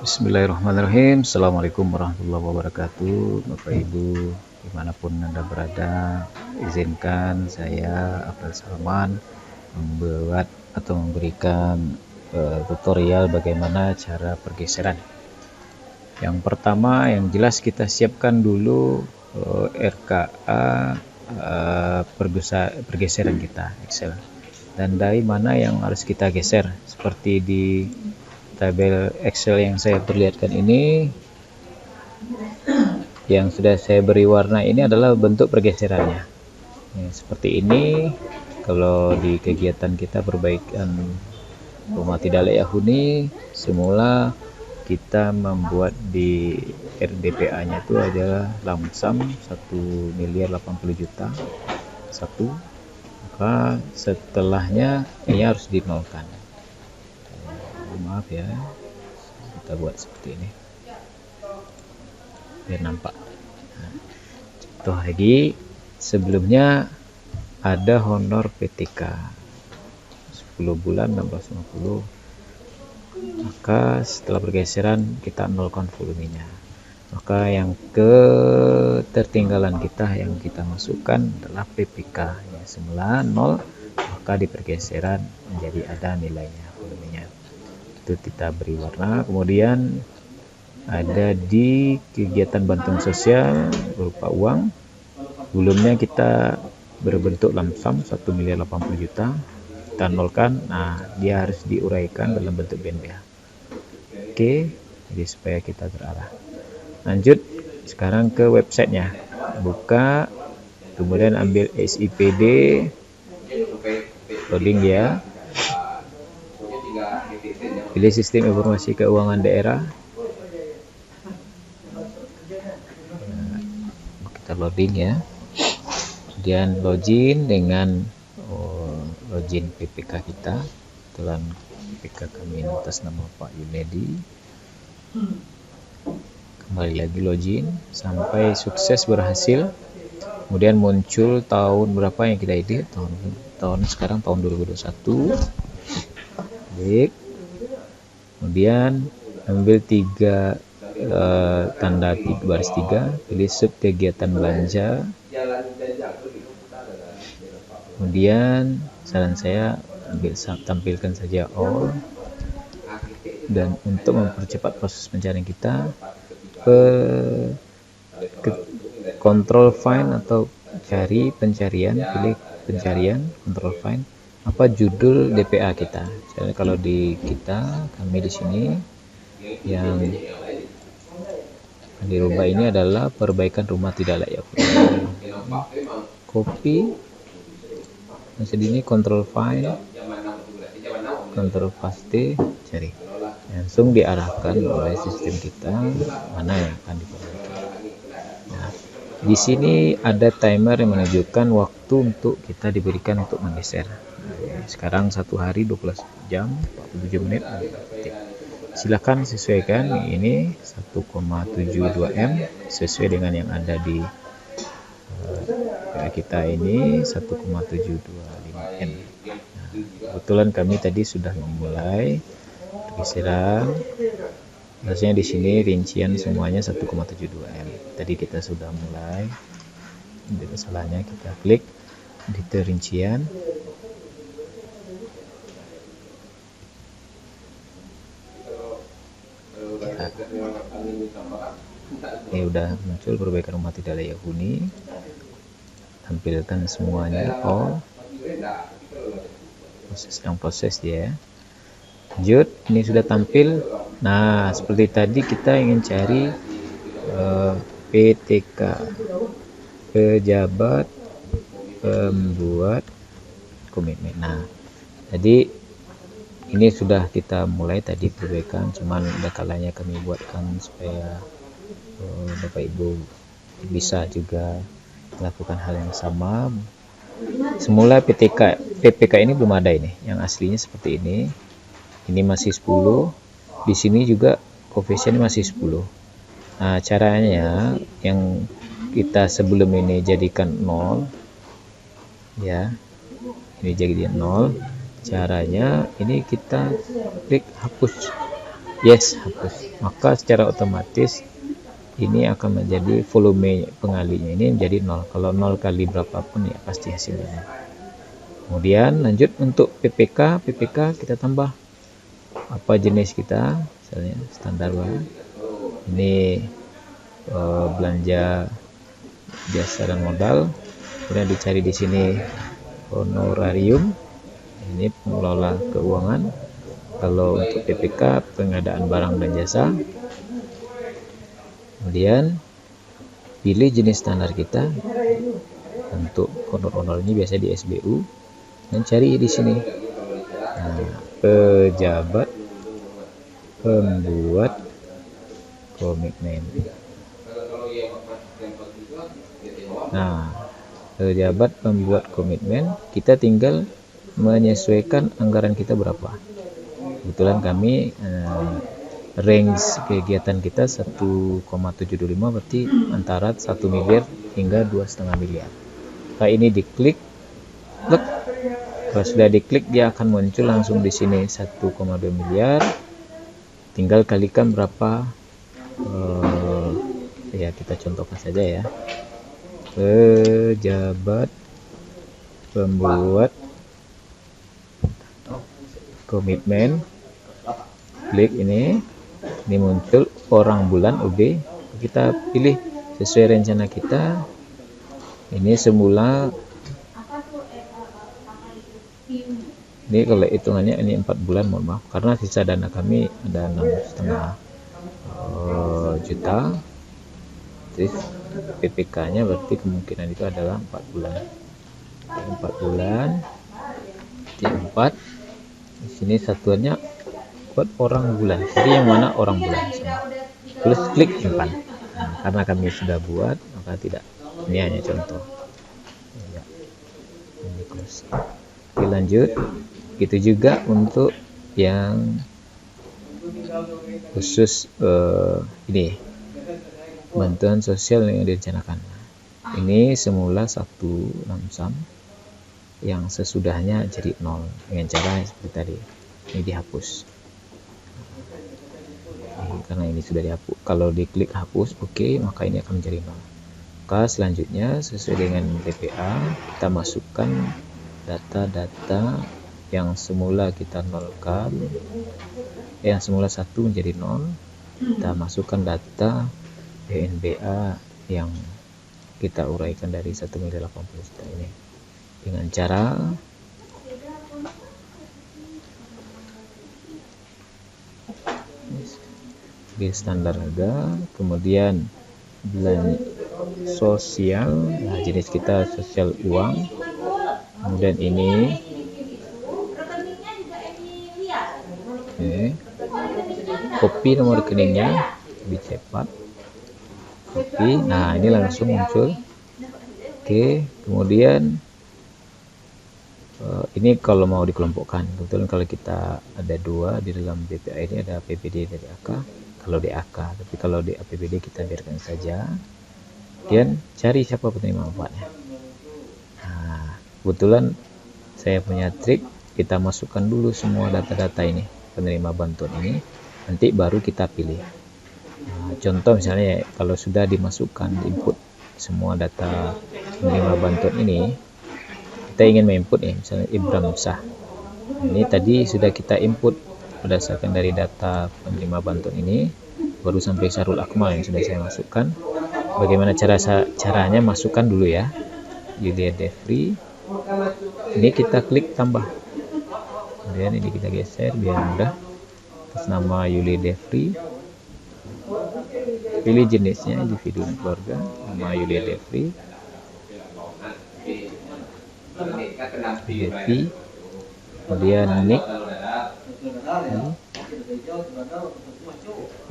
Bismillahirrahmanirrahim. Assalamualaikum warahmatullahi wabarakatuh. Bapak Ibu dimanapun Anda berada, izinkan saya Abdul Salman membuat atau memberikan tutorial bagaimana cara pergeseran. Yang pertama, yang jelas kita siapkan dulu RKA pergeseran kita Excel, dan dari mana yang harus kita geser. Seperti di tabel Excel yang saya perlihatkan ini, yang sudah saya beri warna ini adalah bentuk pergeserannya. Seperti ini. Kalau di kegiatan kita perbaikan rumah tidak layak huni, semula kita membuat di RDPA nya itu adalah lamsam 1.080.000.000 satu, maka setelahnya ini harus dinolkan. Maaf ya, kita buat seperti ini biar nampak. Contoh lagi, sebelumnya ada honor PTK 10 bulan 1650, maka setelah pergeseran kita nolkan volumenya. Maka yang ketertinggalan kita yang kita masukkan adalah PPK ya, semula 0, maka di pergeseran menjadi ada nilainya, volumenya. Itu kita beri warna. Kemudian ada di kegiatan bantuan sosial berupa uang, volumenya kita berbentuk lamsam 1.080.000.000, kita nolkan. Nah, dia harus diuraikan dalam bentuk BNPA. Oke, jadi supaya kita terarah. Lanjut sekarang ke websitenya, buka, kemudian ambil SIPD, loading ya, pilih sistem informasi keuangan daerah. Kita loading ya, kemudian login dengan login PPK kita. Kebetulan PPK kami atas nama Pak Yunedi. Kembali lagi login sampai sukses berhasil. Kemudian muncul tahun berapa yang kita edit, tahun sekarang tahun 2021. Klik, kemudian ambil 3 tanda baris 3, pilih sub kegiatan belanja. Kemudian saran saya tampilkan saja all, dan untuk mempercepat proses pencarian kita, control find atau cari pencarian, pilih pencarian, control find, apa judul DPA kita. Jadi kalau di kami di sini yang dirubah ini adalah perbaikan rumah tidak layak huni. Copy, masih ini control find, control paste, cari, langsung diarahkan oleh sistem kita mana yang akan diperbaiki. Nah, di sini ada timer yang menunjukkan waktu untuk kita diberikan untuk menggeser. Sekarang 1 hari 12 jam 47 menit. Silakan sesuaikan, ini 1,72 M sesuai dengan yang ada di kita ini 1,725 M. Nah, kebetulan kami tadi sudah memulai pergeseran. Biasanya di sini rincian semuanya 1,72 M. Tadi kita sudah mulai. Tidak salahnya kita klik detail rincian. Ini udah muncul perbaikan rumah tidak layak huni. Tampilkan semuanya all, proses ya. Lanjut, ini sudah tampil. Nah, seperti tadi kita ingin cari PTK, pejabat pembuat komitmen. Nah, jadi ini sudah kita mulai tadi perbaikan, cuman ada kalanya kami buatkan supaya Bapak Ibu bisa juga melakukan hal yang sama. Semula PPK ini belum ada, ini yang aslinya seperti ini. Ini masih 10, di sini juga koefisien masih 10. Nah, caranya yang kita sebelum ini jadikan 0 ya, ini jadi 0. Caranya ini kita klik hapus, yes, hapus. maka secara otomatis ini akan menjadi volume pengalinya ini menjadi 0. Kalau 0 kali berapapun ya pasti hasilnya. Kemudian lanjut untuk PPK kita tambah apa jenis kita, misalnya standar banget. Ini belanja jasa dan modal. Kemudian dicari di sini honorarium. Ini pengelola keuangan. Kalau untuk PPK pengadaan barang dan jasa. Kemudian pilih jenis standar kita. Untuk honor ini biasa di SBU dan cari di sini. Pejabat pembuat komitmen. Pejabat pembuat komitmen, kita tinggal menyesuaikan anggaran kita berapa. Kebetulan kami range kegiatan kita 1,725, berarti antara 1 miliar hingga 2,5 miliar. Nah, ini diklik, kalau sudah diklik dia akan muncul langsung di sini 1,2 miliar. Tinggal kalikan berapa, ya kita contohkan saja ya. Pejabat pembuat komitmen, klik ini muncul orang bulan UB, kita pilih sesuai rencana kita. Ini semula ini kalau hitungannya ini 4 bulan, mohon maaf karena sisa dana kami ada 6,5 juta. Terus PPK nya berarti kemungkinan itu adalah 4 bulan. 4 bulan di 4 di sini satuannya buat orang bulan, jadi yang mana orang bulan terus klik simpan. Karena kami sudah buat maka tidak, ini hanya contoh ya. Ini close. Oke, lanjut. Itu juga untuk yang khusus ini bantuan sosial yang direncanakan. Ini semula 1 lumsam, yang sesudahnya jadi 0 dengan cara seperti tadi. Ini dihapus. Karena ini sudah dihapus. Kalau diklik hapus, oke, maka ini akan menjadi 0. Maka selanjutnya sesuai dengan PPA kita masukkan data-data yang semula kita nolkan, yang semula 1 menjadi 0. Kita masukkan data PNBA yang kita uraikan dari 1,80 juta ini dengan cara di standar harga, kemudian belanja sosial, nah jenis kita sosial uang, kemudian ini kopi nomor rekeningnya lebih cepat. Oke, nah ini langsung muncul. Oke, kemudian ini kalau mau dikelompokkan, kebetulan kalau kita ada 2 di dalam BPA ini, ada APBD dari AK, kalau di AK, tapi kalau di APBD kita biarkan saja. Kemudian cari siapa penerima manfaatnya. Nah, kebetulan saya punya trik, kita masukkan dulu semua data-data ini, penerima bantuan ini, nanti baru kita pilih. Contoh misalnya kalau sudah dimasukkan input semua data penerima bantuan ini, kita ingin menginput misalnya Ibram Sah. Ini tadi sudah kita input berdasarkan dari data penerima bantuan ini, baru sampai Sarul Akmal yang sudah saya masukkan. Bagaimana caranya, masukkan dulu ya Yulia Devri. Ini kita klik tambah, kemudian ini kita geser biar mudah. Atas nama Yulia Devri, pilih jenisnya individu dan keluarga, nama Yulia Devri, kemudian nick,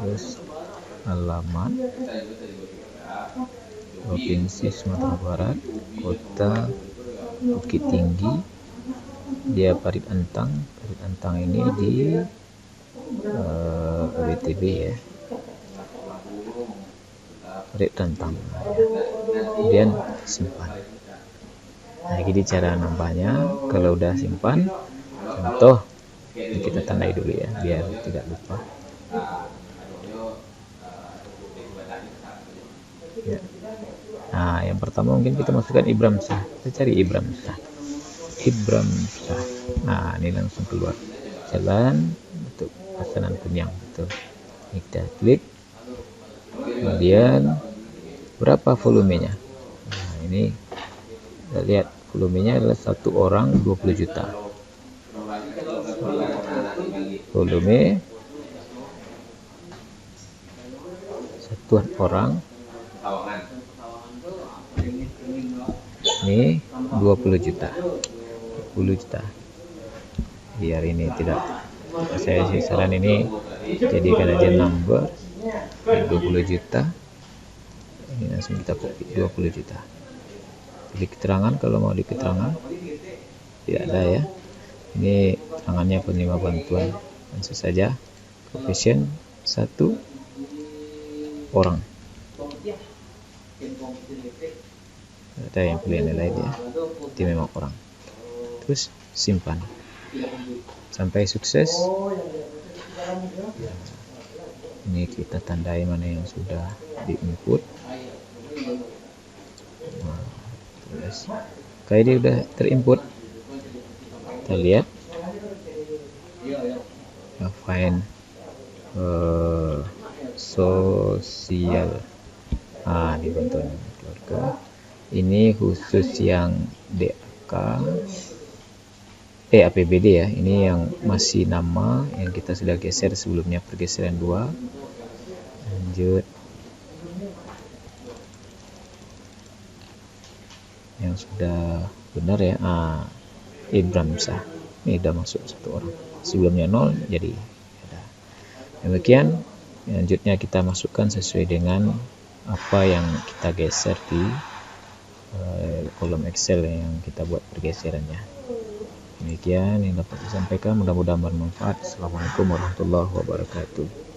terus alamat, provinsi Sumatera Barat, kota Bukit Tinggi, dia Parit Antang ini di BTB ya, Parit Antang. Kemudian simpan. Nah, gini cara nambahnya. Kalau udah simpan, contoh ini kita tandai dulu ya biar tidak lupa. pertama mungkin kita masukkan Ibram Shah. Kita cari Ibram Shah. Nah, ini langsung keluar jalan untuk pesanan Kunyang. Betul. Ini kita klik. Kemudian berapa volumenya? Nah, ini kita lihat volumenya adalah 1 orang 20 juta. Volume satuan orang ini 20 juta. Biar ini tidak, saya sih saran ini jadikan aja number 20 juta. Ini langsung kita copy 20 juta. Pilih keterangan kalau mau di keterangan. Tidak ada ya. Ini keterangannya penerima bantuan. Langsung saja koefisien 1 orang. Ada yang pilih nilai dia. Itu memang orang. Terus simpan sampai sukses. Ini kita tandai mana yang sudah di input. Nah, terus kayak dia udah terinput, kita lihat find sosial. Di bantuan keluarga ini khusus yang DAK APBD ya. Ini yang masih nama yang kita sudah geser sebelumnya, pergeseran 2. Lanjut yang sudah benar ya. Ibram Shah ini sudah masuk 1 orang, sebelumnya 0 jadi ada. Demikian, selanjutnya kita masukkan sesuai dengan apa yang kita geser di kolom Excel yang kita buat pergeserannya. Demikian yang dapat disampaikan, mudah-mudahan bermanfaat. Assalamualaikum warahmatullahi wabarakatuh.